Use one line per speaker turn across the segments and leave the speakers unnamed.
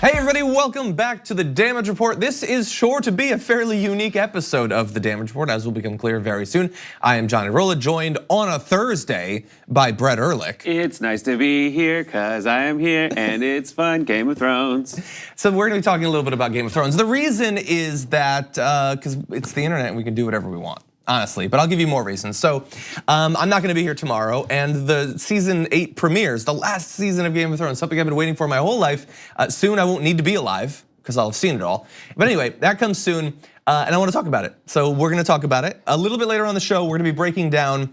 Hey everybody, welcome back to the Damage Report. This is sure to be a fairly unique episode of the Damage Report, as will become clear very soon. I am Johnny Rolla, joined on a Thursday by Brett Erlich.
It's nice to be here, cause I am here, and it's fun, Game of Thrones.
So we're gonna be talking a little bit about Game of Thrones. The reason is that, cause it's the internet and we can do whatever we want. Honestly, but I'll give you more reasons. So I'm not gonna be here tomorrow, and the season 8 premieres, the last season of Game of Thrones, something I've been waiting for my whole life. Soon I won't need to be alive, because I'll have seen it all. But anyway, that comes soon, and I wanna talk about it. So we're gonna talk about it. A little bit later on the show, we're gonna be breaking down,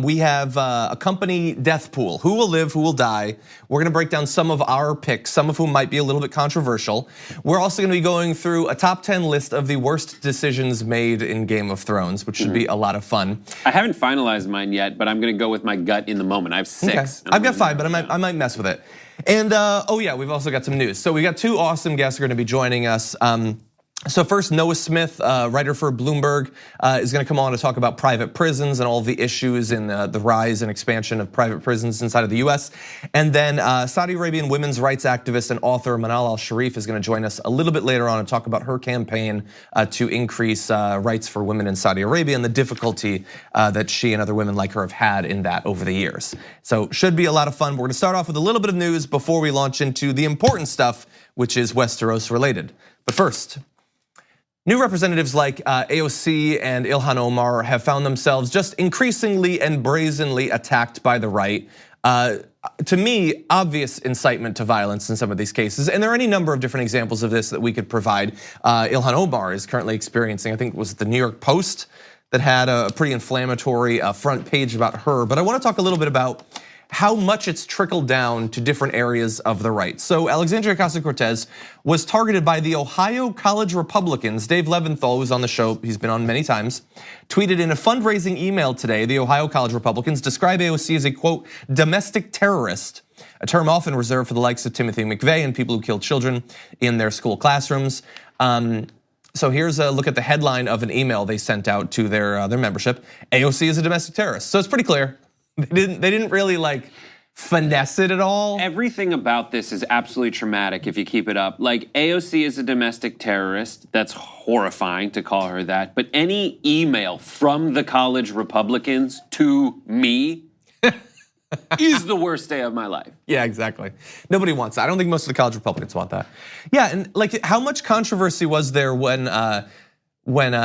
we have a company death pool. Who will live, who will die? We're gonna break down some of our picks, some of whom might be a little bit controversial. We're also gonna be going through a top 10 list of the worst decisions made in Game of Thrones, which should be a lot of fun.
I haven't finalized mine yet, but I'm gonna go with my gut in the moment. I have 6.
Okay. I've got 5, but I might mess with it. And oh yeah, we've also got some news. So we got 2 awesome guests who are gonna be joining us. So first, Noah Smith, writer for Bloomberg, is gonna come on to talk about private prisons and all the issues in the rise and expansion of private prisons inside of the US. And then Saudi Arabian women's rights activist and author Manal al-Sharif is gonna join us a little bit later on and talk about her campaign to increase rights for women in Saudi Arabia and the difficulty that she and other women like her have had in that over the years. So should be a lot of fun. We're gonna start off with a little bit of news before we launch into the important stuff, which is Westeros related. But first, new representatives like AOC and Ilhan Omar have found themselves just increasingly and brazenly attacked by the right. To me, obvious incitement to violence in some of these cases, and there are any number of different examples of this that we could provide. Ilhan Omar is currently experiencing, I think it was the New York Post that had a pretty inflammatory front page about her, but I wanna talk a little bit about how much it's trickled down to different areas of the right. So Alexandria Ocasio-Cortez was targeted by the Ohio College Republicans. Dave Leventhal, who's on the show, he's been on many times, tweeted in a fundraising email today, the Ohio College Republicans describe AOC as a quote, domestic terrorist, a term often reserved for the likes of Timothy McVeigh and people who killed children in their school classrooms. So here's a look at the headline of an email they sent out to their membership. AOC is a domestic terrorist. So it's pretty clear. They didn't really like finesse it at all.
Everything about this is absolutely traumatic if you keep it up. Like AOC is a domestic terrorist. That's horrifying to call her that. But any email from the college Republicans to me is the worst day of my life.
Yeah, exactly. Nobody wants that. I don't think most of the college Republicans want that. Yeah, and like how much controversy was there when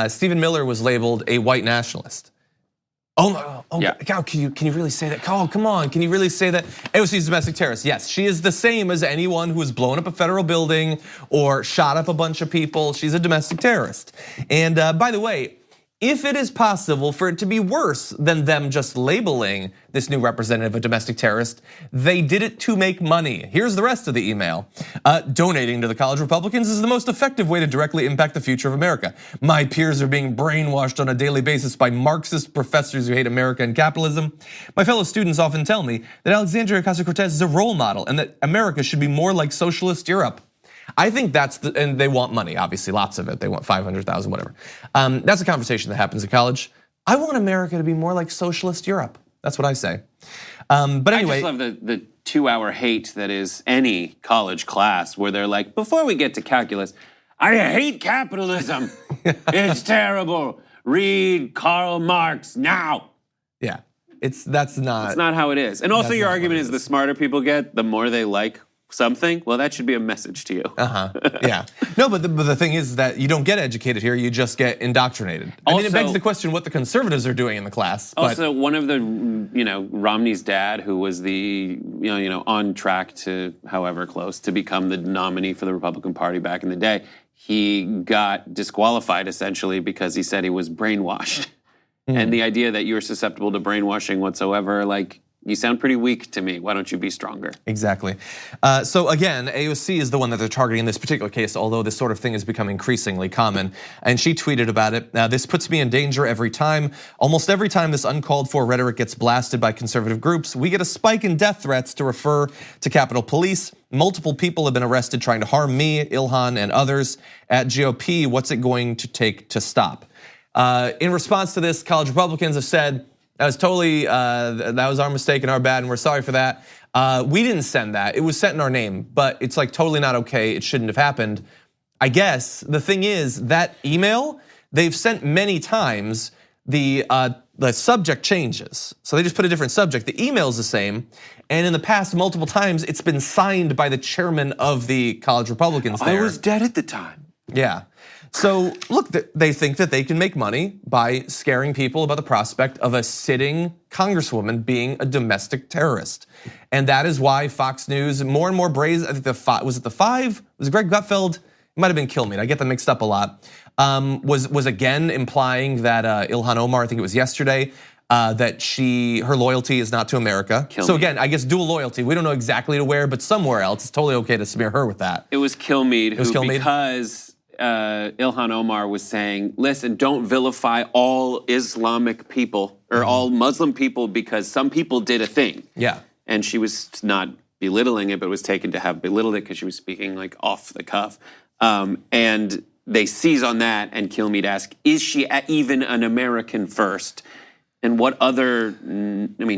Stephen Miller was labeled a white nationalist? Oh yeah. God, can you really say that? Oh, come on, can you really say that? AOC is a domestic terrorist. Yes, she is the same as anyone who has blown up a federal building or shot up a bunch of people. She's a domestic terrorist. And by the way, if it is possible for it to be worse than them just labeling this new representative a domestic terrorist, they did it to make money. Here's the rest of the email. Donating to the college Republicans is the most effective way to directly impact the future of America. My peers are being brainwashed on a daily basis by Marxist professors who hate America and capitalism. My fellow students often tell me that Alexandria Ocasio-Cortez is a role model and that America should be more like socialist Europe. I think that's and they want money, obviously, lots of it. They want 500,000, whatever. That's a conversation that happens at college. I want America to be more like socialist Europe. That's what I say. But anyway.
I just love the 2-hour hate that is any college class where they're like, before we get to calculus, I hate capitalism. It's terrible. Read Karl Marx now.
Yeah, that's not
how it is. And also your argument is the smarter people get, the more they like something. Well, that should be a message to you.
Yeah. No, but the thing is that you don't get educated here, you just get indoctrinated. I mean, it begs the question what the conservatives are doing in the class.
Also, one of the, Romney's dad, who was the, on track to, however close, to become the nominee for the Republican Party back in the day, he got disqualified essentially because he said he was brainwashed. And the idea that you're susceptible to brainwashing whatsoever, like, you sound pretty weak to me. Why don't you be stronger?
Exactly. So again, AOC is the one that they're targeting in this particular case, although this sort of thing has become increasingly common. And she tweeted about it. This puts me in danger every time. Almost every time this uncalled for rhetoric gets blasted by conservative groups, we get a spike in death threats to refer to Capitol Police. Multiple people have been arrested trying to harm me, Ilhan, and others. At GOP, what's it going to take to stop? In response to this, college Republicans have said, That was totally, that was our mistake and our bad, and we're sorry for that. We didn't send that. It was sent in our name, but it's like totally not okay. It shouldn't have happened. I guess the thing is that email they've sent many times, the subject changes. So they just put a different subject. The email is the same, and in the past multiple times it's been signed by the chairman of the college Republicans there.
I was dead at the time.
Yeah. So look, they think that they can make money by scaring people about the prospect of a sitting congresswoman being a domestic terrorist. And that is why Fox News more and more brazen, I think was it the Five? Was it Greg Gutfeld? It might have been Kilmeade, I get them mixed up a lot. Was again implying that Ilhan Omar, I think it was yesterday, that her loyalty is not to America. So again, I guess dual loyalty. We don't know exactly to where, but somewhere else, it's totally okay to smear her with that.
It was Kilmeade because Ilhan Omar was saying, listen, don't vilify all Islamic people or all Muslim people because some people did a thing.
Yeah.
And she was not belittling it, but was taken to have belittled it because she was speaking like off the cuff. And they seize on that, and Kilmeade asks, is she even an American first? And what other,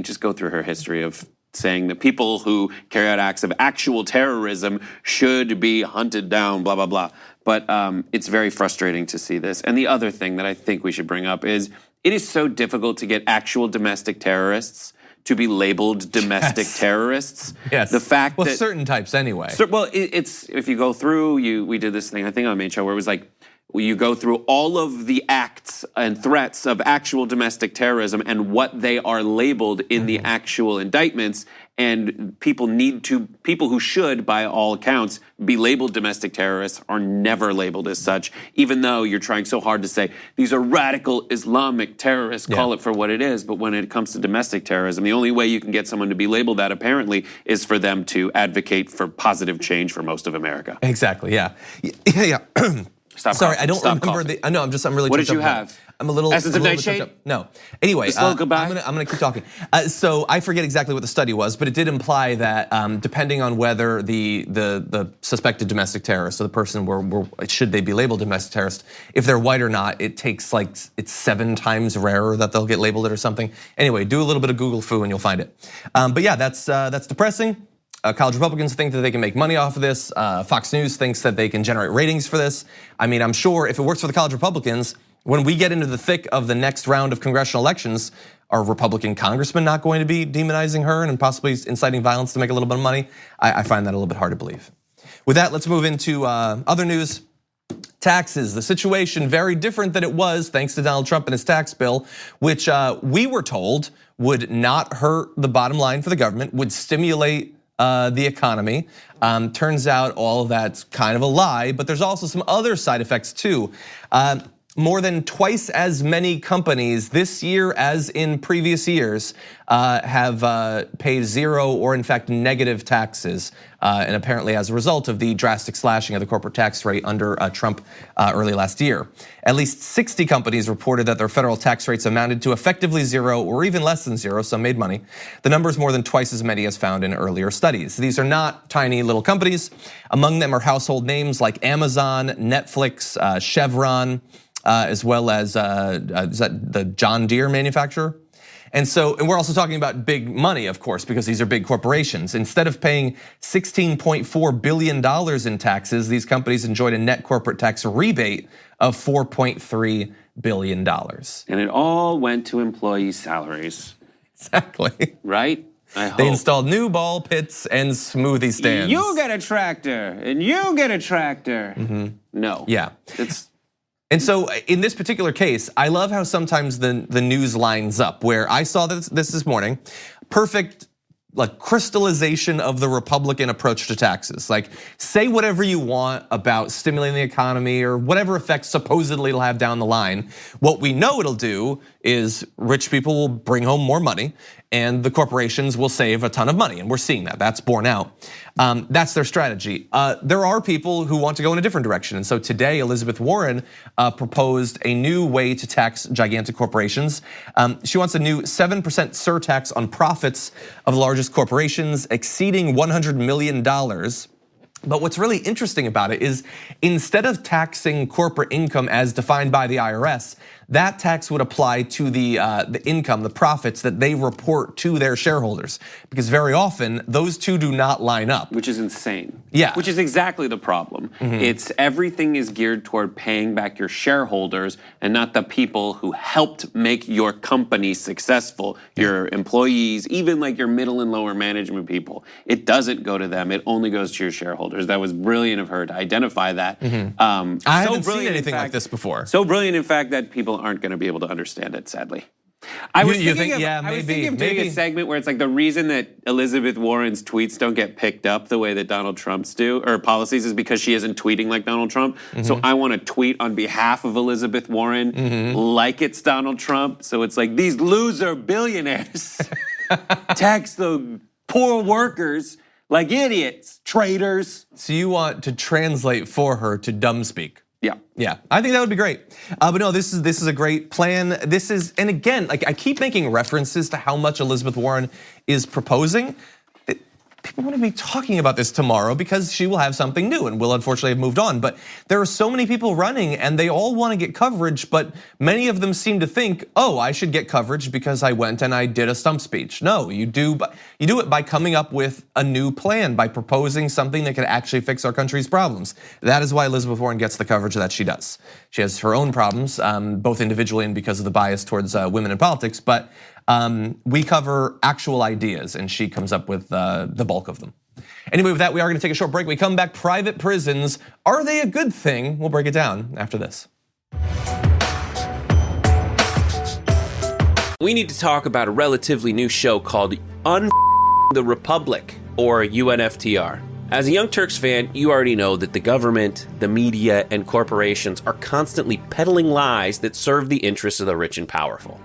just go through her history of saying that people who carry out acts of actual terrorism should be hunted down, blah, blah, blah. But it's very frustrating to see this. And the other thing that I think we should bring up is it is so difficult to get actual domestic terrorists to be labeled domestic terrorists.
Yes.
The fact that
certain types anyway.
It's if you go through, we did this thing I think on main show where it was like you go through all of the acts and threats of actual domestic terrorism and what they are labeled in the actual indictments, and people who should, by all accounts, be labeled domestic terrorists are never labeled as such, even though you're trying so hard to say these are radical Islamic terrorists, call it for what it is. But when it comes to domestic terrorism, the only way you can get someone to be labeled that apparently is for them to advocate for positive change for most of America.
Exactly, yeah.
Stop
Sorry,
coughing.
I don't
Stop
remember
coughing.
I'm really.
What did you have?
I'm a little.
Essence of Nightshade?
No. Anyway,
goodbye?
I'm gonna keep talking. So I forget exactly what the study was, but it did imply that depending on whether the suspected domestic terrorist, so the person should they be labeled domestic terrorist, if they're white or not, it takes it's 7 times rarer that they'll get labeled it or something. Anyway, do a little bit of Google foo and you'll find it. But yeah, that's depressing. College Republicans think that they can make money off of this. Fox News thinks that they can generate ratings for this. I mean, I'm sure if it works for the college Republicans, when we get into the thick of the next round of congressional elections, are Republican congressmen not going to be demonizing her and possibly inciting violence to make a little bit of money? I find that a little bit hard to believe. With that, let's move into other news. Taxes, the situation very different than it was thanks to Donald Trump and his tax bill, which we were told would not hurt the bottom line for the government, would stimulate the economy. Turns out all of that's kind of a lie, but there's also some other side effects too. More than twice as many companies this year as in previous years have paid 0 or in fact negative taxes. And apparently as a result of the drastic slashing of the corporate tax rate under Trump early last year. At least 60 companies reported that their federal tax rates amounted to effectively 0 or even less than 0, some made money. The number is more than twice as many as found in earlier studies. These are not tiny little companies. Among them are household names like Amazon, Netflix, Chevron, as well as is that the John Deere manufacturer? And we're also talking about big money, of course, because these are big corporations. Instead of paying $16.4 billion in taxes, these companies enjoyed a net corporate tax rebate of $4.3 billion.
And it all went to employee salaries.
Exactly.
Right?
They installed new ball pits and smoothie stands.
You get a tractor, and you get a tractor. No.
Yeah. And so in this particular case, I love how sometimes the news lines up, where I saw this morning, perfect like crystallization of the Republican approach to taxes. Like say whatever you want about stimulating the economy or whatever effects supposedly it'll have down the line. What we know it'll do is rich people will bring home more money and the corporations will save a ton of money. And we're seeing that, that's borne out. That's their strategy. There are people who want to go in a different direction. And so today, Elizabeth Warren proposed a new way to tax gigantic corporations. She wants a new 7% surtax on profits of the largest corporations exceeding $100 million. But what's really interesting about it is instead of taxing corporate income as defined by the IRS, that tax would apply to the income, the profits that they report to their shareholders. Because very often, those two do not line up.
Which is insane.
Yeah.
Which is exactly the problem. It's everything is geared toward paying back your shareholders and not the people who helped make your company successful, your employees, even like your middle and lower management people. It doesn't go to them, it only goes to your shareholders. That was brilliant of her to identify that.
I haven't seen anything like this before.
So brilliant, in fact, that people aren't going to be able to understand it, sadly. I was thinking of doing a segment where it's like the reason that Elizabeth Warren's tweets don't get picked up the way that Donald Trump's do, or policies, is because she isn't tweeting like Donald Trump. So I want to tweet on behalf of Elizabeth Warren like it's Donald Trump. So it's like, these loser billionaires tax the poor workers like idiots, traitors.
So you want to translate for her to dumb speak?
Yeah,
I think that would be great. But no, this is a great plan. This is, and again, like I keep making references to how much Elizabeth Warren is proposing. People want to be talking about this tomorrow because she will have something new and will unfortunately have moved on. But there are so many people running and they all want to get coverage, but many of them seem to think, oh, I should get coverage because I went and I did a stump speech. No, you do it by coming up with a new plan, by proposing something that could actually fix our country's problems. That is why Elizabeth Warren gets the coverage that she does. She has her own problems, both individually and because of the bias towards women in politics, but we cover actual ideas and she comes up with the bulk of them. Anyway, with that, we are gonna take a short break. We come back, private prisons, are they a good thing? We'll break it down after this.
We need to talk about a relatively new show called the Republic, or UNFTR. As a Young Turks fan, you already know that the government, the media, and corporations are constantly peddling lies that serve the interests of the rich and powerful.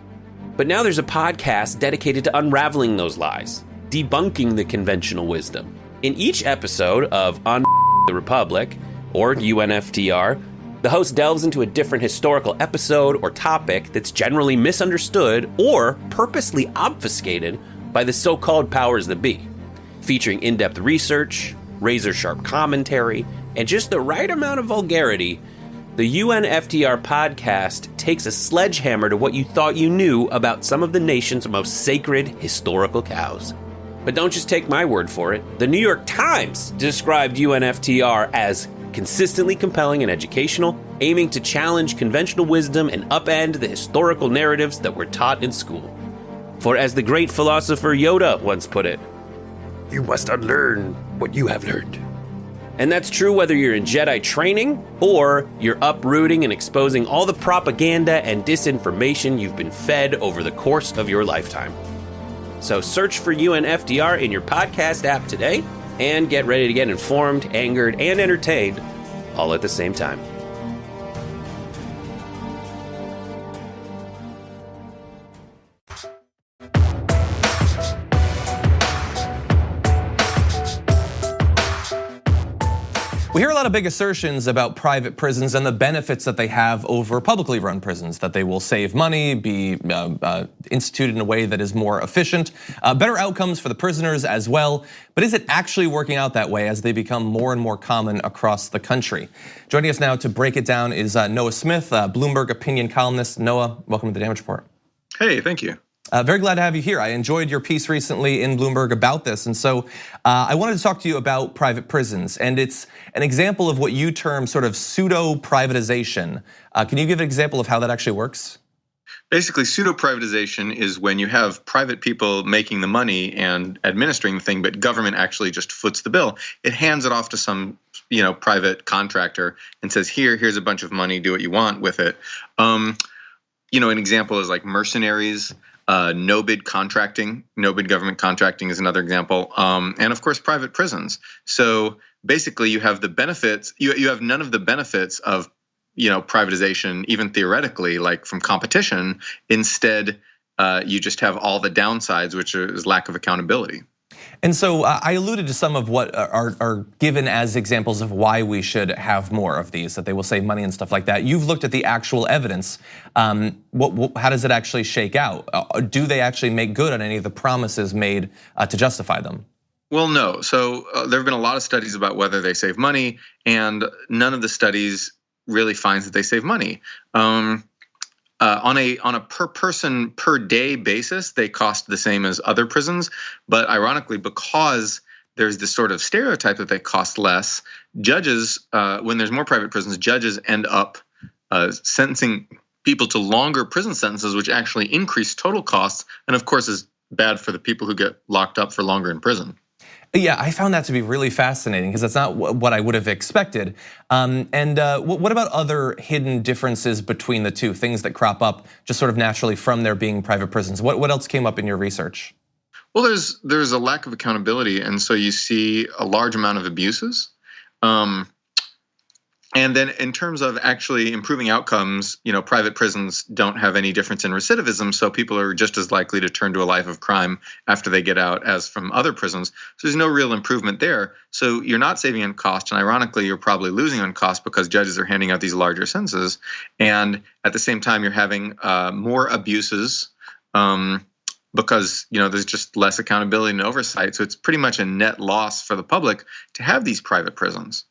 But now there's a podcast dedicated to unraveling those lies, debunking the conventional wisdom. In each episode of the Republic, or UNFTR, the host delves into a different historical episode or topic that's generally misunderstood or purposely obfuscated by the so-called powers that be, featuring in-depth research, razor-sharp commentary, and just the right amount of vulgarity. The UNFTR podcast takes a sledgehammer to what you thought you knew about some of the nation's most sacred historical cows. But don't just take my word for it. The New York Times described UNFTR as consistently compelling and educational, aiming to challenge conventional wisdom and upend the historical narratives that were taught in school. For as the great philosopher Yoda once put it, "You must unlearn what you have learned." And that's true whether you're in Jedi training or you're uprooting and exposing all the propaganda and disinformation you've been fed over the course of your lifetime. So search for UNFTR in your podcast app today and get ready to get informed, angered, and entertained all at the same time.
We hear a lot of big assertions about private prisons and the benefits that they have over publicly run prisons, that they will save money, be instituted in a way that is more efficient, better outcomes for the prisoners as well. But is it actually working out that way as they become more and more common across the country? Joining us now to break it down is Noah Smith, Bloomberg opinion columnist. Noah, welcome to the Damage Report.
Hey, thank you.
Very glad to have you here. I enjoyed your piece recently in Bloomberg about this. And so I wanted to talk to you about private prisons. And it's an example of what you term sort of pseudo-privatization. Can you give an example of how that actually works?
Basically, pseudo-privatization is when you have private people making the money and administering the thing, but government actually just foots the bill. It hands it off to some, private contractor and says, here's a bunch of money, do what you want with it. An example is like mercenaries. No-bid contracting, no-bid government contracting is another example, and of course private prisons. So basically, you have the benefits. You have none of the benefits of privatization, even theoretically, like from competition. Instead, you just have all the downsides, which is lack of accountability.
And so I alluded to some of what are given as examples of why we should have more of these, that they will save money and stuff like that. You've looked at the actual evidence. How does it actually shake out? Do they actually make good on any of the promises made to justify them?
Well, no. So there have been a lot of studies about whether they save money, and none of the studies really finds that they save money. on a per person per day basis, they cost the same as other prisons. But ironically, because there's this sort of stereotype that they cost less, judges, when there's more private prisons, judges end up sentencing people to longer prison sentences, which actually increase total costs, and of course is bad for the people who get locked up for longer in prison.
Yeah, I found that to be really fascinating because that's not what I would have expected. What about other hidden differences between the two, things that crop up just sort of naturally from there being private prisons? What else came up in your research?
Well, there's a lack of accountability, and so you see a large amount of abuses. And then in terms of actually improving outcomes, private prisons don't have any difference in recidivism, so people are just as likely to turn to a life of crime after they get out as from other prisons. So there's no real improvement there. So you're not saving on cost, and ironically, you're probably losing on cost because judges are handing out these larger sentences. And at the same time, you're having more abuses because there's just less accountability and oversight. So it's pretty much a net loss for the public to have these private prisons.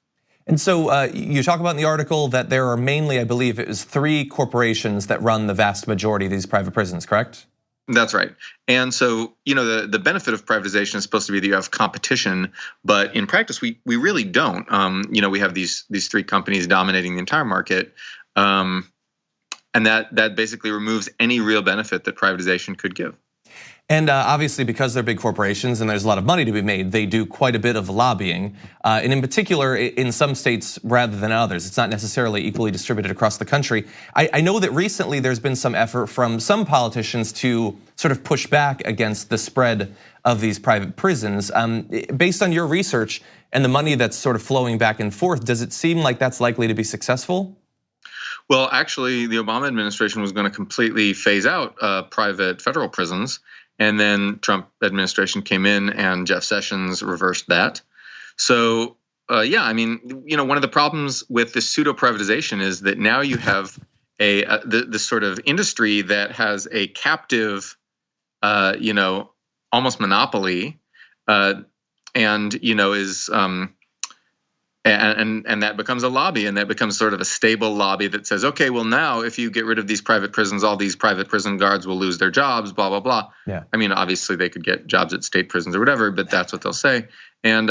And so you talk about in the article that there are mainly, I believe it was 3 corporations that run the vast majority of these private prisons, correct?
That's right. And so, the benefit of privatization is supposed to be that you have competition, but in practice, we really don't. We have these 3 companies dominating the entire market, and that basically removes any real benefit that privatization could give.
And obviously, because they're big corporations and there's a lot of money to be made, they do quite a bit of lobbying. And in particular, in some states rather than others. It's not necessarily equally distributed across the country. I know that recently there's been some effort from some politicians to sort of push back against the spread of these private prisons. Based on your research and the money that's sort of flowing back and forth, does it seem like that's likely to be successful?
Well, actually, the Obama administration was going to completely phase out private federal prisons. And then Trump administration came in and Jeff Sessions reversed that. So one of the problems with this pseudo privatization is that now you have this sort of industry that has a captive, almost monopoly, and is and that becomes a lobby, and that becomes sort of a stable lobby that says, okay, well now if you get rid of these private prisons, all these private prison guards will lose their jobs, blah blah blah.
Yeah.
I mean, obviously they could get jobs at state prisons or whatever, but that's what they'll say. And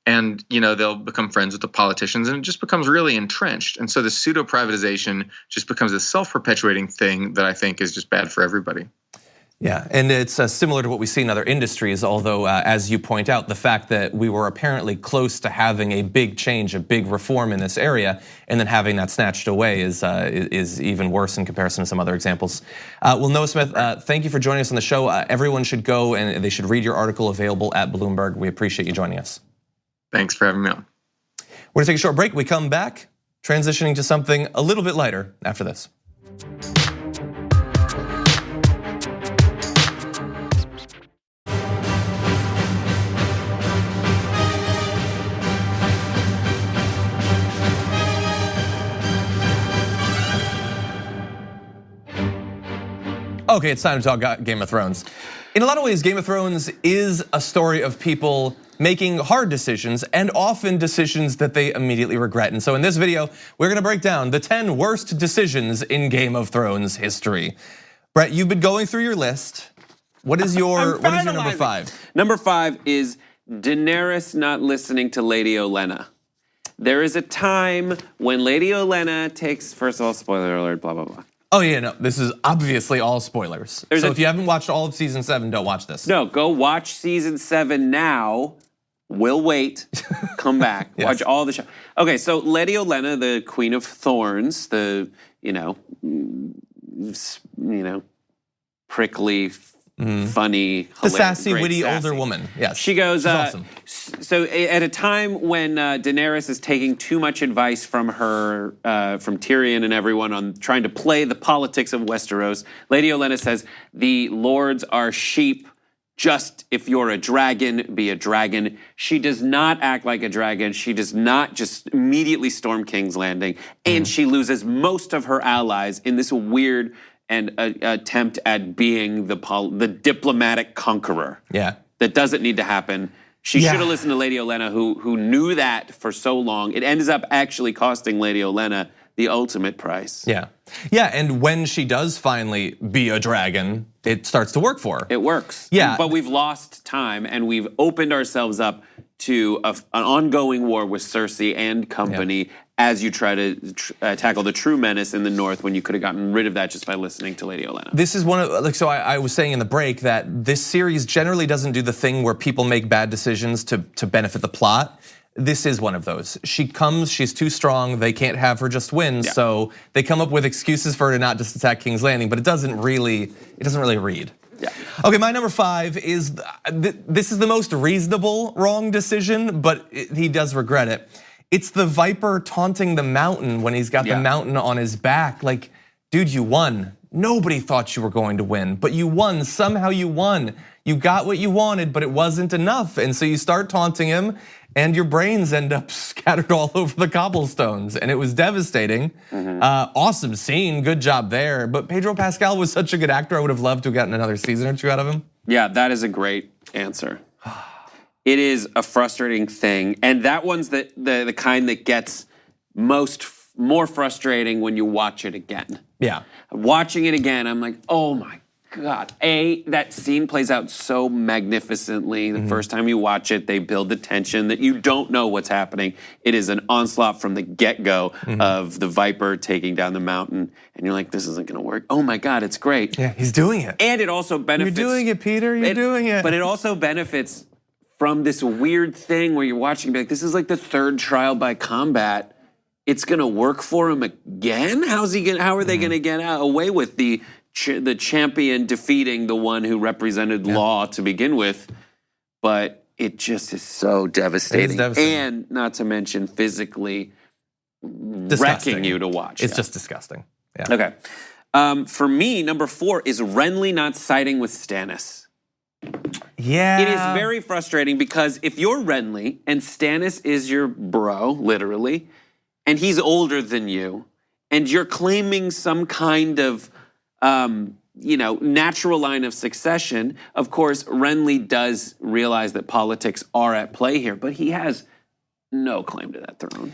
they'll become friends with the politicians, and it just becomes really entrenched. And so the pseudo privatization just becomes a self-perpetuating thing that I think is just bad for everybody.
Yeah, and it's similar to what we see in other industries, although as you point out, the fact that we were apparently close to having a big change, a big reform in this area, and then having that snatched away is even worse in comparison to some other examples. Well, Noah Smith, thank you for joining us on the show. Everyone should go and they should read your article available at Bloomberg. We appreciate you joining us.
Thanks for having me on.
We're gonna take a short break. We come back, transitioning to something a little bit lighter after this. Okay, it's time to talk Game of Thrones. In a lot of ways, Game of Thrones is a story of people making hard decisions and often decisions that they immediately regret. And so in this video, we're gonna break down the 10 worst decisions in Game of Thrones history. Brett, you've been going through your list. What is your number 5?
Number 5 is Daenerys not listening to Lady Olenna. There is a time when Lady Olenna takes, first of all, spoiler alert, blah, blah, blah.
Oh yeah, no, this is obviously all spoilers. So if you haven't watched all of season 7, don't watch this.
No, go watch season 7 now. We'll wait, come back, yes. Watch all the show. Okay, so Lady Olenna, the Queen of Thorns, the, prickly, funny,
the sassy, witty older woman. Yes,
she goes.
Awesome.
So at a time when Daenerys is taking too much advice from her, from Tyrion and everyone on trying to play the politics of Westeros, Lady Olenna says the lords are sheep. Just if you're a dragon, be a dragon. She does not act like a dragon. She does not just immediately storm King's Landing, and she loses most of her allies in this weird and attempt at being the diplomatic conqueror.
Yeah,
that doesn't need to happen. She should have listened to Lady Olenna, who knew that for so long. It ends up actually costing Lady Olenna the ultimate price.
Yeah. Yeah, and when she does finally be a dragon, it starts to work for her.
It works.
Yeah.
But we've lost time and we've opened ourselves up to an ongoing war with Cersei and company as you try to tackle the true menace in the north when you could have gotten rid of that just by listening to Lady Olenna.
This is one of, so I was saying in the break that this series generally doesn't do the thing where people make bad decisions to benefit the plot. This is one of those. She comes, she's too strong, they can't have her just win, so they come up with excuses for her to not just attack King's Landing, but it doesn't really read.
Yeah.
Okay, my number 5 is, this is the most reasonable wrong decision, but he does regret it. It's the Viper taunting the Mountain when he's got the Mountain on his back. Like, dude, you won. Nobody thought you were going to win, but you won, somehow you won. You got what you wanted, but it wasn't enough. And so you start taunting him and your brains end up scattered all over the cobblestones. And it was devastating. Awesome scene, good job there. But Pedro Pascal was such a good actor, I would have loved to have gotten another season or 2 out of him.
Yeah, that is a great answer. It is a frustrating thing. And that one's the kind that gets more frustrating when you watch it again.
Yeah.
Watching it again, I'm like, oh my God. That scene plays out so magnificently. The first time you watch it, they build the tension that you don't know what's happening. It is an onslaught from the get-go of the Viper taking down the Mountain. And you're like, this isn't gonna work. Oh my God, it's great.
Yeah, he's doing it.
And it also benefits.
You're doing it, Peter, you're doing it.
But it also benefits from this weird thing where you're watching and be like, this is like the 3rd trial by combat. It's gonna work for him again? How are they gonna get away with the champion defeating the one who represented law to begin with? But it just is so devastating.
It's devastating.
And not to mention physically
Disgusting.
wrecking you to watch.
It's just disgusting. Yeah.
Okay. For me, number 4 is Renly not siding with Stannis.
Yeah.
It is very frustrating because if you're Renly and Stannis is your bro, literally, and he's older than you, and you're claiming some kind of natural line of succession. Of course, Renly does realize that politics are at play here, but he has no claim to that throne.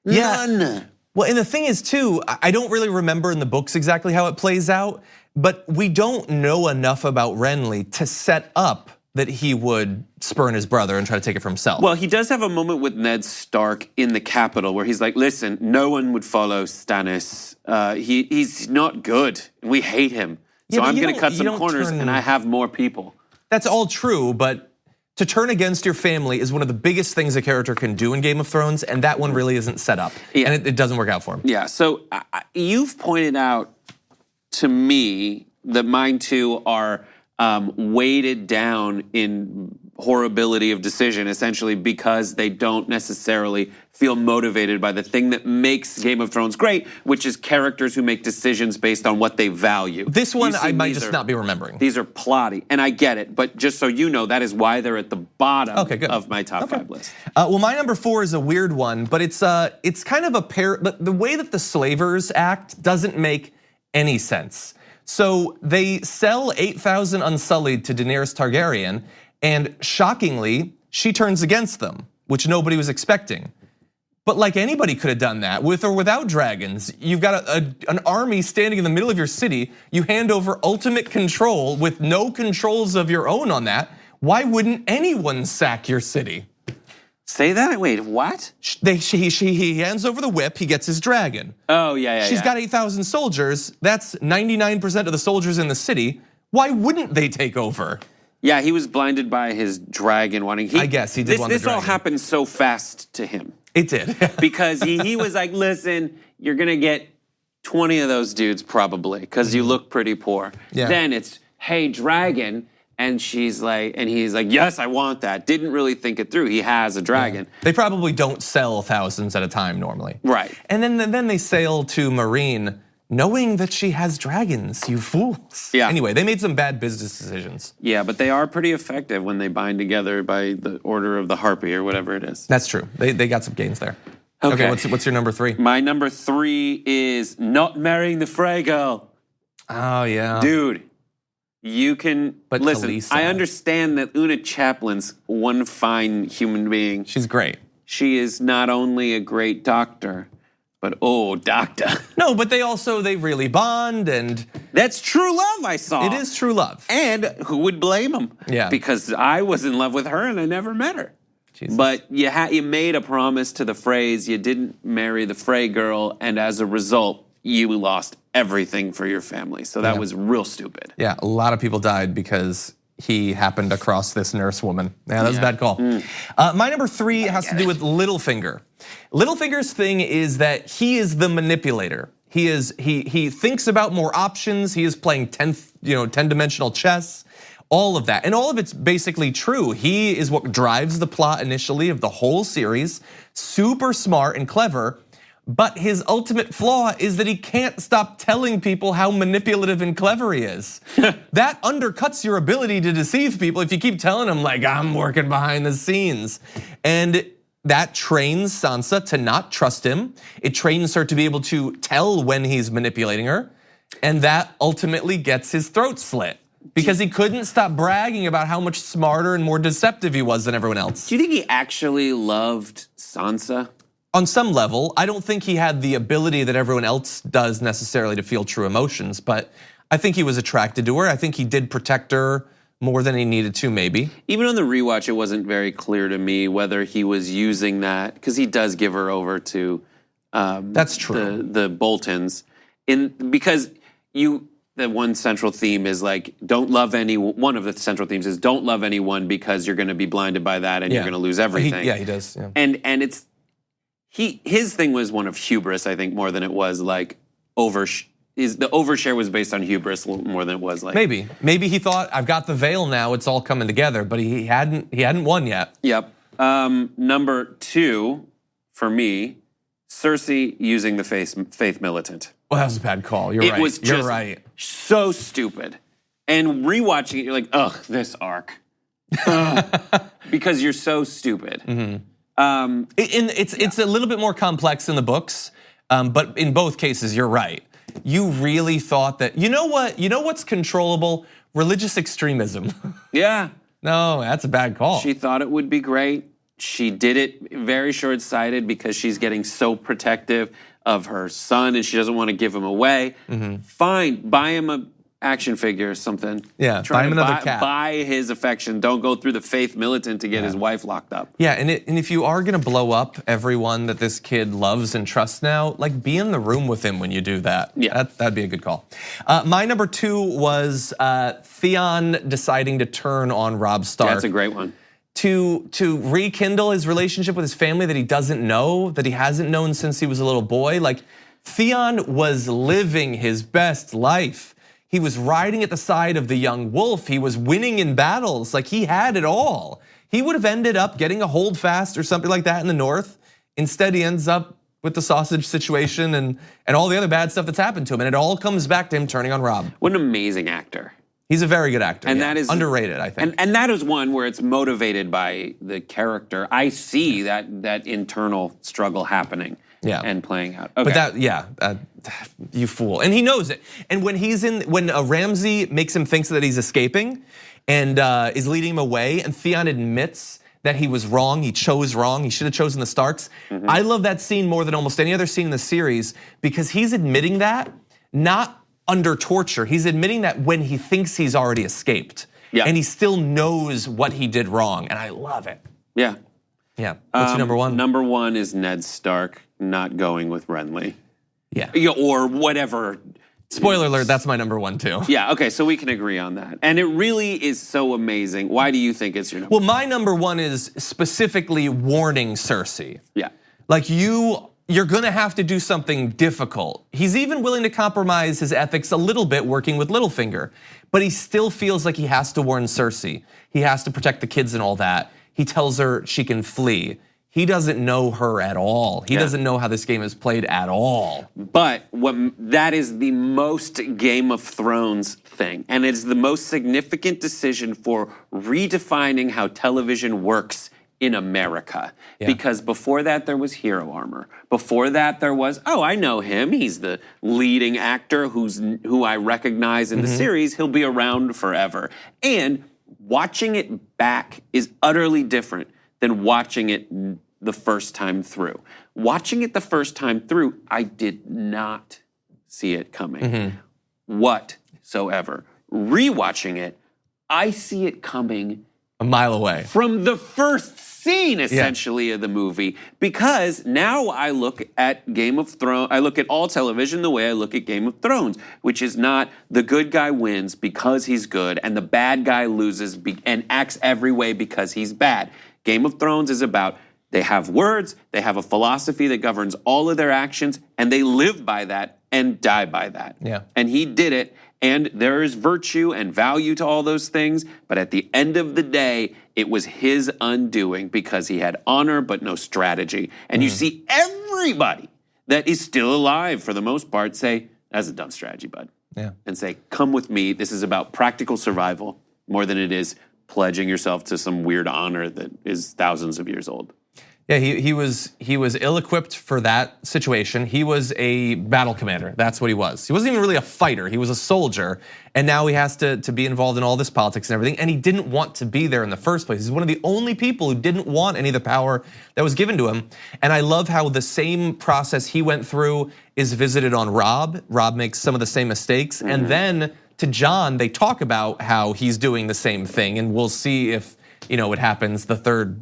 Yeah.
None.
Well, and the thing is too, I don't really remember in the books exactly how it plays out, but we don't know enough about Renly to set up that he would spurn his brother and try to take it for himself.
Well, he does have a moment with Ned Stark in the Capitol where he's like, listen, no one would follow Stannis. He's not good. We hate him. So I'm gonna cut some corners and I have more people.
That's all true, but to turn against your family is one of the biggest things a character can do in Game of Thrones, and that one really isn't set up.
Yeah.
And it doesn't work out for him.
Yeah, so you've pointed out to me that mine too are weighted down in horribility of decision, essentially because they don't necessarily feel motivated by the thing that makes Game of Thrones great, which is characters who make decisions based on what they value.
This one I might just not be remembering.
These are plotty, and I get it, but just so you know, that is why they're at the bottom of my top 5 list.
Well, my number 4 is a weird one, but it's kind of a pair. But the way that the slavers act doesn't make any sense. So they sell 8,000 Unsullied to Daenerys Targaryen, and shockingly, she turns against them, which nobody was expecting. But like anybody could have done that, with or without dragons. You've got an army standing in the middle of your city. You hand over ultimate control with no controls of your own on that. Why wouldn't anyone sack your city?
Say that? Wait, what?
He hands over the whip, he gets his dragon.
Oh, yeah.
She's got 8,000 soldiers. That's 99% of the soldiers in the city. Why wouldn't they take over?
Yeah, he was blinded by his dragon wanting.
I guess he did want the
This all
dragon.
happened so fast to him.
It did.
Because he was like, listen, you're gonna get 20 of those dudes probably, because you look pretty poor.
Yeah.
Then it's, hey, dragon. And he's like, yes, I want that. Didn't really think it through. He has a dragon.
Yeah. They probably don't sell thousands at a time normally.
Right.
And then they sail to Marine knowing that she has dragons, you fools.
Yeah.
Anyway, they made some bad business decisions.
Yeah, but they are pretty effective when they bind together by the order of the Harpy or whatever it is.
That's true. They got some gains there.
Okay,
what's your number 3?
My number 3 is not marrying the Frey girl.
Oh yeah.
Dude. You can,
but
listen,
Khaleesi.
I understand that Una Chaplin's one fine human being.
She's great.
She is not only a great doctor, But oh, doctor.
No, but they really bond, and
That's true love I saw.
it is true love.
And who would blame him?
Yeah.
Because I was in love with her and I never met her.
Jesus.
But you made a promise to the Freys. You didn't marry the Frey girl, and as a result, you lost everything for your family. So that was real stupid.
Yeah, a lot of people died because he happened across this nurse woman. Yeah, that was a bad call. My number 3 has to do with Littlefinger. Littlefinger's thing is that he is the manipulator. He thinks about more options. He is playing 10-dimensional chess. All of that, and all of it's basically true. He is what drives the plot initially of the whole series. Super smart and clever. But his ultimate flaw is that he can't stop telling people how manipulative and clever he is. That undercuts your ability to deceive people if you keep telling them, like, I'm working behind the scenes. And that trains Sansa to not trust him. It trains her to be able to tell when he's manipulating her. And that ultimately gets his throat slit, because he couldn't stop bragging about how much smarter and more deceptive he was than everyone else.
Do you think he actually loved Sansa?
On some level, I don't think he had the ability that everyone else does necessarily to feel true emotions, but I think he was attracted to her. I think he did protect her more than he needed to, maybe.
Even on the rewatch, it wasn't very clear to me whether he was using that, because he does give her over to
That's true.
the Boltons. Because the one central theme is like, one of the central themes is don't love anyone because you're gonna be blinded by that and you're gonna lose everything.
He does. Yeah.
And it's, his thing was one of hubris, I think, more than it was like the overshare was based on hubris more than it was like.
Maybe he thought, I've got the veil now, it's all coming together, but he hadn't won yet.
Yep. Number 2 for me, Cersei using the faith militant.
Well, that was a bad call. You're right.
It was just
You're right.
so stupid. And rewatching it, you're like, ugh, this arc. Because you're so stupid.
It's a little bit more complex in the books, but in both cases, you're right. You really thought that, you know what's controllable? Religious extremism.
Yeah.
No, that's a bad call.
She thought it would be great. She did it very short-sighted because she's getting so protective of her son and she doesn't want to give him away. Fine, buy him a action figure or something.
Yeah, buy him another cat.
Buy his affection. Don't go through the faith militant to get his wife locked up.
Yeah, and if you are gonna blow up everyone that this kid loves and trusts now, like be in the room with him when you do that.
Yeah.
That'd be a good call. My number 2 was Theon deciding to turn on Robb Stark.
That's a great one.
To rekindle his relationship with his family that he doesn't know, that he hasn't known since he was a little boy. Like, Theon was living his best life. He was riding at the side of the young wolf. He was winning in battles. Like, he had it all. He would have ended up getting a holdfast or something like that in the north. Instead, he ends up with the sausage situation and all the other bad stuff that's happened to him. And it all comes back to him turning on Robb.
What an amazing actor.
He's a very good actor,
and that is
underrated, I think.
And that is one where it's motivated by the character. I see that internal struggle happening and playing out. Okay.
But you fool. And he knows it. And when Ramsay makes him think that he's escaping and is leading him away, and Theon admits that he was wrong, he chose wrong, he should have chosen the Starks. I love that scene more than almost any other scene in the series because he's admitting that, not under torture. He's admitting that when he thinks he's already escaped. Yeah. And he still knows what he did wrong, and I love it.
Yeah.
Yeah. What's your number 1?
Number 1 is Ned Stark not going with Renly.
Yeah.
Or whatever.
Spoiler alert, that's my number 1 too.
Yeah, okay, so we can agree on that. And it really is so amazing. Why do you think it's your number 1?
Well, my number 1 is specifically warning Cersei.
Yeah.
Like you're gonna have to do something difficult. He's even willing to compromise his ethics a little bit working with Littlefinger, but he still feels like he has to warn Cersei. He has to protect the kids and all that. He tells her she can flee. He doesn't know her at all. He doesn't know how this game is played at all.
But that is the most Game of Thrones thing, and it's the most significant decision for redefining how television works in America. Because before that there was hero armor. Before that there was, I know him. He's the leading actor who I recognize in the series. He'll be around forever. And watching it back is utterly different than watching it the first time through. Watching it the first time through, I did not see it coming whatsoever. Rewatching it, I see it coming
a mile away
from the first scene, essentially, of the movie, because now I look at Game of Thrones, I look at all television the way I look at Game of Thrones, which is not the good guy wins because he's good and the bad guy loses and acts every way because he's bad. Game of Thrones is about they have words, they have a philosophy that governs all of their actions, and they live by that and die by that.
Yeah.
And he did it, and there is virtue and value to all those things, but at the end of the day, it was his undoing because he had honor but no strategy. And you see everybody that is still alive for the most part say, that's a dumb strategy, bud.
Yeah.
And say, come with me. This is about practical survival more than it is pledging yourself to some weird honor that is thousands of years old.
Yeah, he was ill-equipped for that situation. He was a battle commander. That's what he was. He wasn't even really a fighter. He was a soldier, and now he has to be involved in all this politics and everything. And he didn't want to be there in the first place. He's one of the only people who didn't want any of the power that was given to him. And I love how the same process he went through is visited on Rob. Rob makes some of the same mistakes, and then to John, they talk about how he's doing the same thing, and we'll see if it happens the third,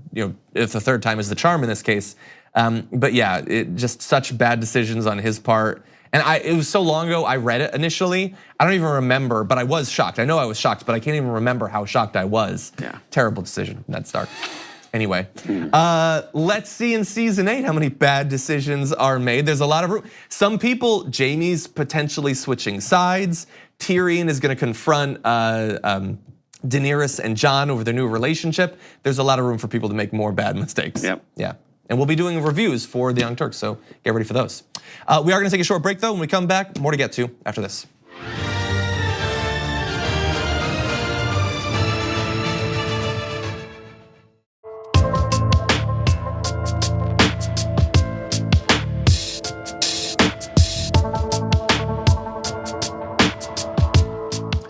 if the third time is the charm in this case. But yeah, it just such bad decisions on his part. And it was so long ago I read it initially. I don't even remember, but I was shocked. I know I was shocked, but I can't even remember how shocked I was.
Yeah.
Terrible decision, Ned Stark. Anyway, let's see in season 8 how many bad decisions are made. There's a lot of room. Some people, Jaime's potentially switching sides. Tyrion is gonna confront Daenerys and Jon over their new relationship. There's a lot of room for people to make more bad mistakes.
Yep.
Yeah. And we'll be doing reviews for the Young Turks, so get ready for those. We are gonna take a short break though. When we come back, more to get to after this.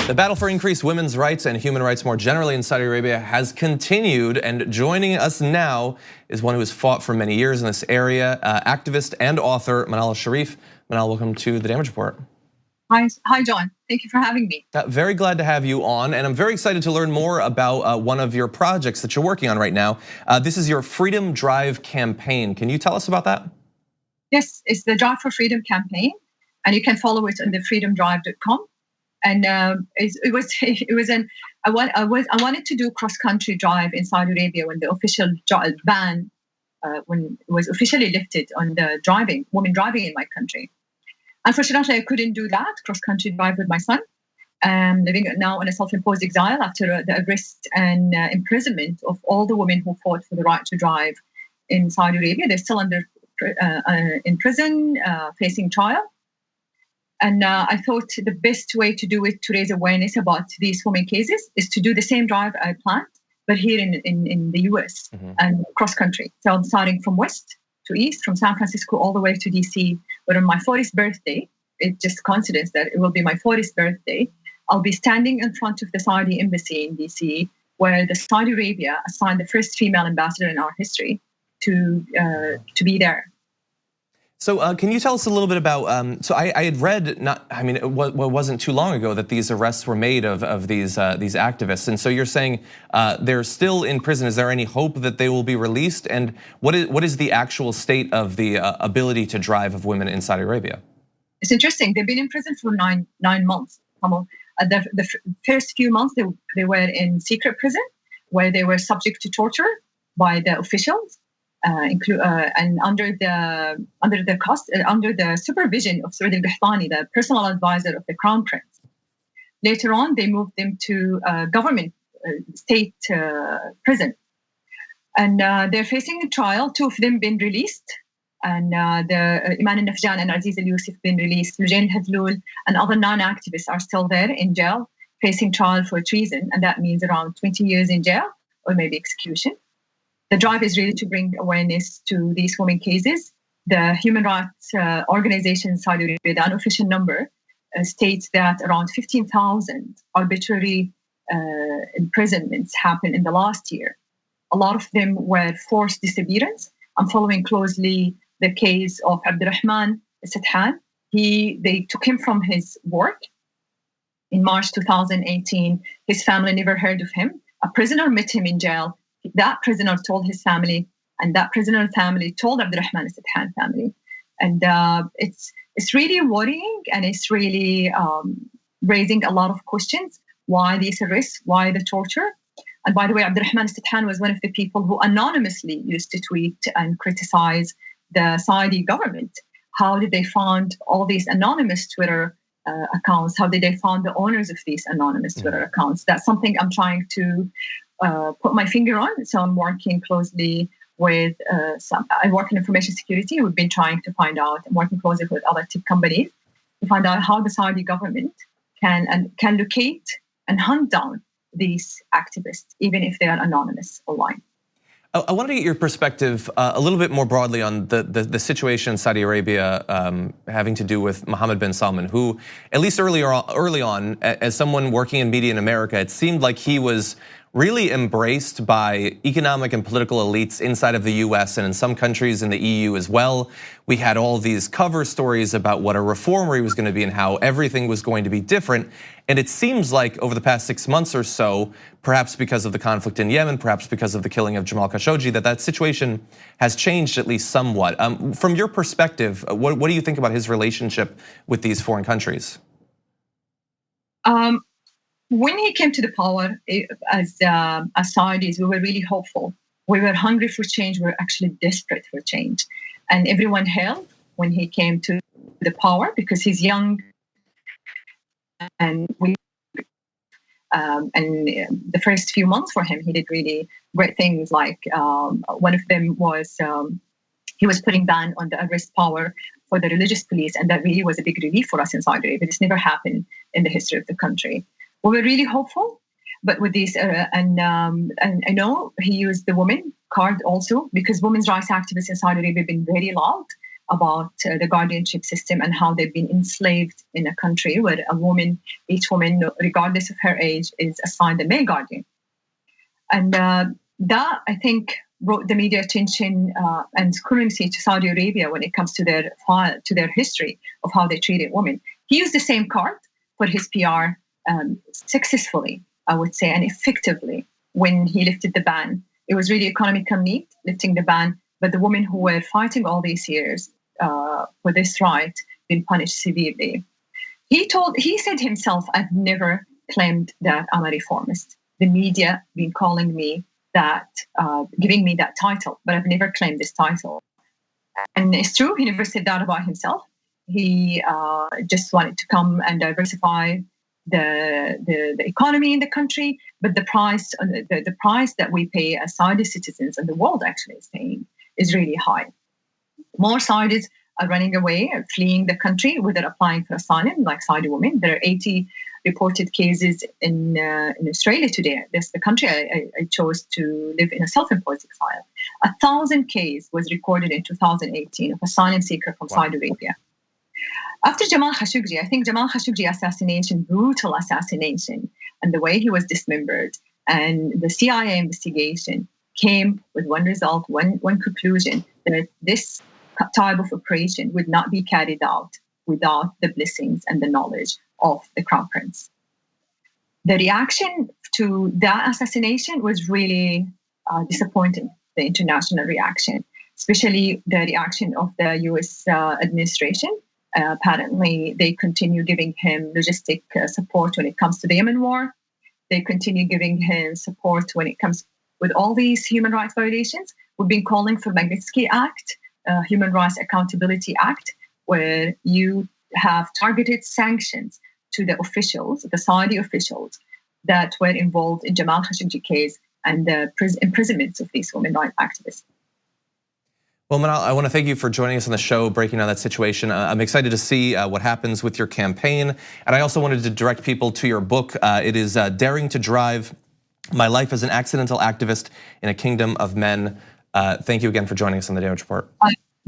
The battle for increased women's rights and human rights more generally in Saudi Arabia has continued, and joining us now is one who has fought for many years in this area, activist and author Manal al-Sharif. Manal, welcome to the Damage Report.
Hi, John. Thank you for having me.
Very glad to have you on, and I'm very excited to learn more about one of your projects that you're working on right now. This is your Freedom Drive campaign. Can you tell us about that?
Yes, it's the Drive for Freedom campaign, and you can follow it on the freedomdrive.com. And I wanted to do cross-country drive in Saudi Arabia when the official ban when it was officially lifted on the women driving in my country. Unfortunately, I couldn't do that cross-country drive with my son. Living now in a self-imposed exile after the arrest and imprisonment of all the women who fought for the right to drive in Saudi Arabia. They're still in prison, facing trial. And I thought the best way to do it to raise awareness about these women cases is to do the same drive I planned, but here in the US and cross country. So I'm starting from west to east, from San Francisco all the way to DC. But on my 40th birthday, it's just coincidence that it will be my 40th birthday, I'll be standing in front of the Saudi embassy in DC, where the Saudi Arabia assigned the first female ambassador in our history to be there.
So can you tell us a little bit about, so I had read, it wasn't too long ago that these arrests were made of these activists. And so you're saying they're still in prison. Is there any hope that they will be released? And what is the actual state of the ability to drive of women in Saudi Arabia?
It's interesting. They've been in prison for nine months. The first few months they were in secret prison, where they were subject to torture by the officials. And under the supervision of Saud al-Qahtani, the personal advisor of the Crown Prince. Later on, they moved them to government state prison, and they're facing a trial. 2 of them been released, and the Iman al-Nafjan and Aziz al-Yusuf been released. Lujain al-Hadloul and other non-activists are still there in jail, facing trial for treason, and that means around 20 years in jail or maybe execution. The drive is really to bring awareness to these women cases. The human rights organization in Saudi Arabia, the unofficial number, states that around 15,000 arbitrary imprisonments happened in the last year. A lot of them were forced disappearance, I'm following closely the case of Abdurrahman Sathan. They took him from his work in March 2018. His family never heard of him. A prisoner met him in jail. That prisoner told his family, and that prisoner family told Abdurrahman Sathan family. And it's really worrying, and it's really raising a lot of questions. Why these arrests? Why the torture? And by the way, Abdurrahman Sathan was one of the people who anonymously used to tweet and criticize the Saudi government. How did they find all these anonymous Twitter accounts? How did they find the owners of these anonymous Twitter accounts? That's something I'm trying to put my finger on. So I'm working closely with I work in information security. We've been trying to find out, I'm working closely with other tech companies to find out how the Saudi government can locate and hunt down these activists, even if they are anonymous online.
I wanted to get your perspective a little bit more broadly on the situation in Saudi Arabia having to do with Mohammed bin Salman, who, at least early on, as someone working in media in America, it seemed like he was really embraced by economic and political elites inside of the US and in some countries in the EU as well. We had all these cover stories about what a reformer he was going to be and how everything was going to be different. And it seems like over the past 6 months or so, perhaps because of the conflict in Yemen, perhaps because of the killing of Jamal Khashoggi, that situation has changed at least somewhat. From your perspective, what do you think about his relationship with these foreign countries?
When he came to the power, as Saudis, we were really hopeful. We were hungry for change. We were actually desperate for change. And everyone hailed when he came to the power because he's young. And the first few months for him, he did really great things. Like one of them was he was putting ban on the arrest power for the religious police. And that really was a big relief for us in Saudi Arabia. This never happened in the history of the country. We were really hopeful, but with these, and I know he used the women card also, because women's rights activists in Saudi Arabia have been very loud about the guardianship system and how they've been enslaved in a country where each woman, regardless of her age, is assigned a male guardian. And that, I think, brought the media attention and currency to Saudi Arabia when it comes to their history of how they treated women. He used the same card for his PR. Successfully, I would say, and effectively when he lifted the ban. It was really economical need, lifting the ban, but the women who were fighting all these years for this right been punished severely. He said himself, I've never claimed that I'm a reformist. The media been calling me that, giving me that title, but I've never claimed this title. And it's true, he never said that about himself. He just wanted to come and diversify the economy in the country, but the price that we pay as Saudi citizens and the world actually is paying is really high. More Saudis are running away and fleeing the country, whether applying for asylum, like Saudi women. There are 80 reported cases in Australia today. That's the country I chose to live in a self-imposed exile. 1,000 cases was recorded in 2018 of asylum seeker from Saudi Arabia. After Jamal Khashoggi, I think Jamal Khashoggi assassination, brutal assassination, and the way he was dismembered, and the CIA investigation came with one result, one conclusion, that this type of operation would not be carried out without the blessings and the knowledge of the Crown Prince. The reaction to that assassination was really disappointing, the international reaction, especially the reaction of the US administration. Apparently, they continue giving him logistic support when it comes to the Yemen war. They continue giving him support when it comes with all these human rights violations. We've been calling for Magnitsky Act, Human Rights Accountability Act, where you have targeted sanctions to the officials, the Saudi officials that were involved in Jamal Khashoggi case and the imprisonments of these women rights activists.
Well, Manal, I want to thank you for joining us on the show, breaking down that situation. I'm excited to see what happens with your campaign. And I also wanted to direct people to your book. It is Daring to Drive, My Life as an Accidental Activist in a Kingdom of Men. Thank you again for joining us on the Daring Report.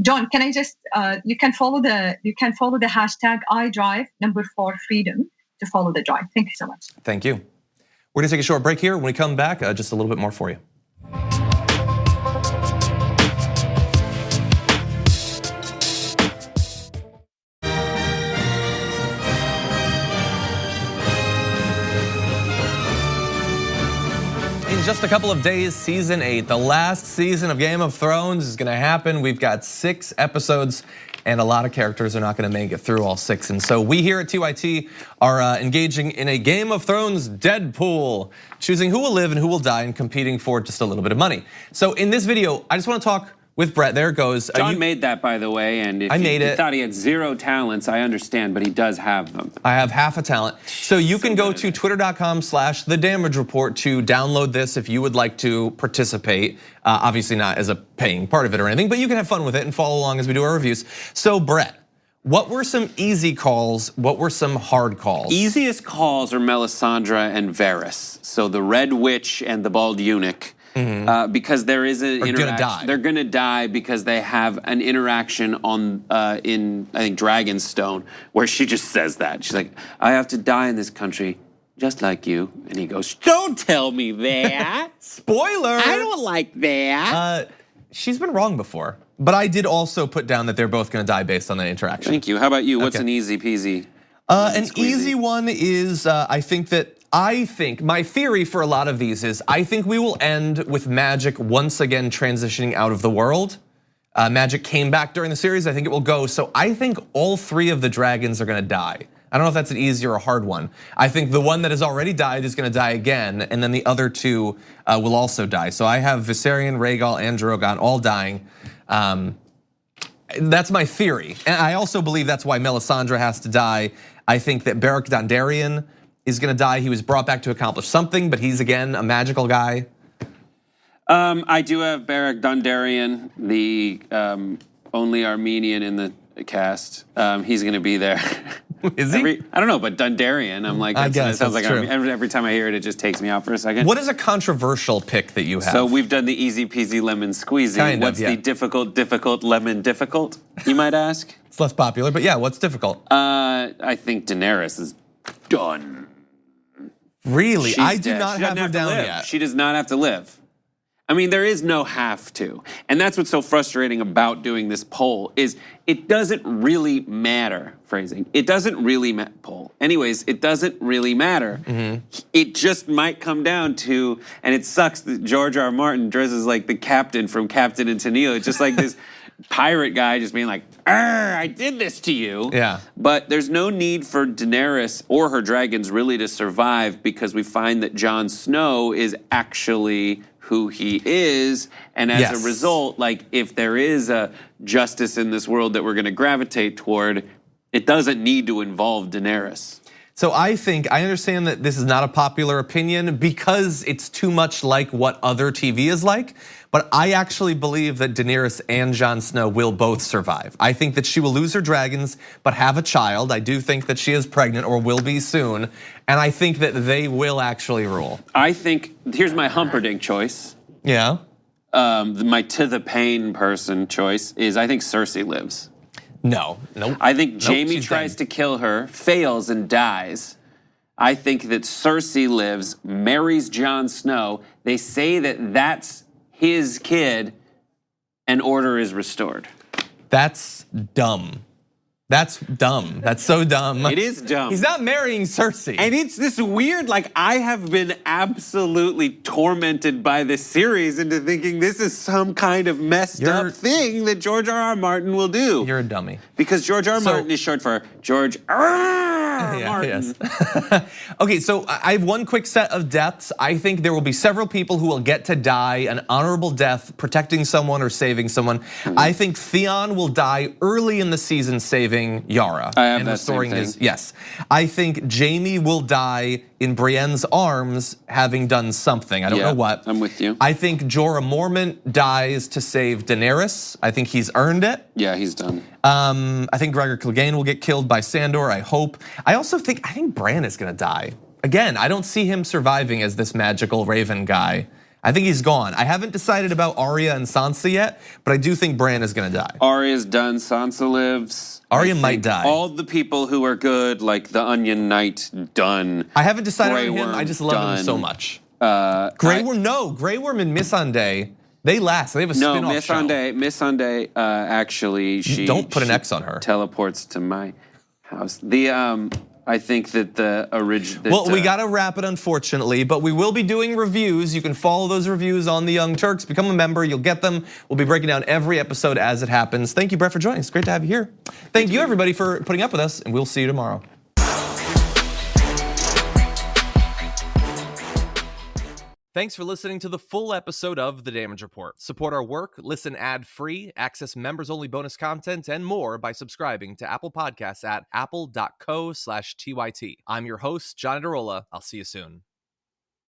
John, can I just, you can follow the hashtag #IDrive4Freedom to follow the drive. Thank you so much.
Thank you. We're gonna take a short break here. When we come back, just a little bit more for you. just a couple of days, season 8, the last season of Game of Thrones is gonna happen. We've got 6 episodes and a lot of characters are not gonna make it through all 6. And so we here at TYT are engaging in a Game of Thrones Deadpool, choosing who will live and who will die and competing for just a little bit of money. So in this video, I just wanna talk with Brett. There it goes.
John made that, by the way, and if you thought he had 0 talents, I understand, but he does have them.
I have half a talent. So you can go to twitter.com/thedamagereport to download this if you would like to participate. Obviously not as a paying part of it or anything, but you can have fun with it and follow along as we do our reviews. So Brett, what were some easy calls? What were some hard calls?
Easiest calls are Melisandre and Varys. So the Red Witch and the Bald Eunuch. Because there is an interaction. They're gonna die because they have an interaction on in I think Dragonstone where she just says that. She's like, I have to die in this country just like you. And he goes, don't tell me that.
Spoiler.
I don't like that.
She's been wrong before. But I did also put down that they're both gonna die based on the interaction.
Thank you. How about you? What's an easy peasy?
An easy one is I think my theory for a lot of these is I think we will end with Magic once again transitioning out of the world. Magic came back during the series, I think it will go. So I think all 3 of the dragons are gonna die. I don't know if that's an easy or a hard one. I think the one that has already died is gonna die again, and then the other 2 will also die. So I have Viserion, Rhaegal, and Drogon all dying. That's my theory. And I also believe that's why Melisandre has to die. I think that Beric Dondarrion is gonna die. He was brought back to accomplish something, but he's again a magical guy.
I do have Beric Dondarrion, the only Armenian in the cast. He's gonna be there.
Is he?
I don't know, but Dondarrion, I'm like, that sounds like every time I hear it, it just takes me out for a second.
What is a controversial pick that you have?
So we've done the easy peasy lemon squeezy. What's the difficult lemon difficult, you might ask?
It's less popular, but yeah, what's difficult?
I think Daenerys is done.
Really?
She's
I do
dead.
not have her down yet.
She does not have to live. I mean, there is no have to. And that's what's so frustrating about doing this poll is it doesn't really matter, phrasing. It doesn't really poll. Anyways, it doesn't really matter. It just might come down to, and it sucks that George R. R. Martin dresses like the captain from Captain and Tennille. It's just like this pirate guy just being like, I did this to you.
Yeah.
But there's no need for Daenerys or her dragons really to survive because we find that Jon Snow is actually who he is. And as a result, like if there is a justice in this world that we're gonna gravitate toward, it doesn't need to involve Daenerys.
So I understand that this is not a popular opinion because it's too much like what other TV is like, but I actually believe that Daenerys and Jon Snow will both survive. I think that she will lose her dragons, but have a child. I do think that she is pregnant or will be soon, and I think that they will actually rule.
I think, here's my Humperdinck choice.
Yeah.
My to the pain person choice is I think Cersei lives.
No, nope.
I think Jaime tries to kill her, fails and dies. I think that Cersei lives, marries Jon Snow. They say that that's his kid and order is restored.
That's dumb. That's dumb. That's so dumb.
It is dumb.
He's not marrying Cersei.
And it's this weird, like I have been absolutely tormented by this series into thinking this is some kind of messed up thing that George R. R. Martin will do.
You're a dummy.
Because George R. R. Martin is short for George Martin.
Yes. Okay, so I have one quick set of deaths. I think there will be several people who will get to die an honorable death, protecting someone or saving someone. I think Theon will die early in the season saving Yara.
I have that same thing.
Yes. I think Jaime will die in Brienne's arms having done something. I don't know what.
I'm with you.
I think Jorah Mormont dies to save Daenerys. I think he's earned it.
Yeah, he's done.
I think Gregor Clegane will get killed by Sandor, I hope. I think Bran is gonna die. Again, I don't see him surviving as this magical raven guy. I think he's gone. I haven't decided about Arya and Sansa yet, but I do think Bran is gonna die.
Arya's done, Sansa lives.
Arya might die.
All the people who are good, like the Onion Knight, done.
I haven't decided
Grey
on him,
Worm,
I just love him so much. Grey Worm and Missandei, they last, they have a spin-off show.
Missandei, actually, she-
Don't put an X on her.
Teleports to my house. The I think that the original.
Well, we got to wrap it, unfortunately, but we will be doing reviews. You can follow those reviews on the Young Turks. Become a member, you'll get them. We'll be breaking down every episode as it happens. Thank you, Brett, for joining us. Great to have you here. Thank you, everybody, for putting up with us, and we'll see you tomorrow. Thanks for listening to the full episode of The Damage Report. Support our work, listen ad-free, access members-only bonus content, and more by subscribing to Apple Podcasts at apple.co/TYT. I'm your host, John Adarola. I'll see you soon.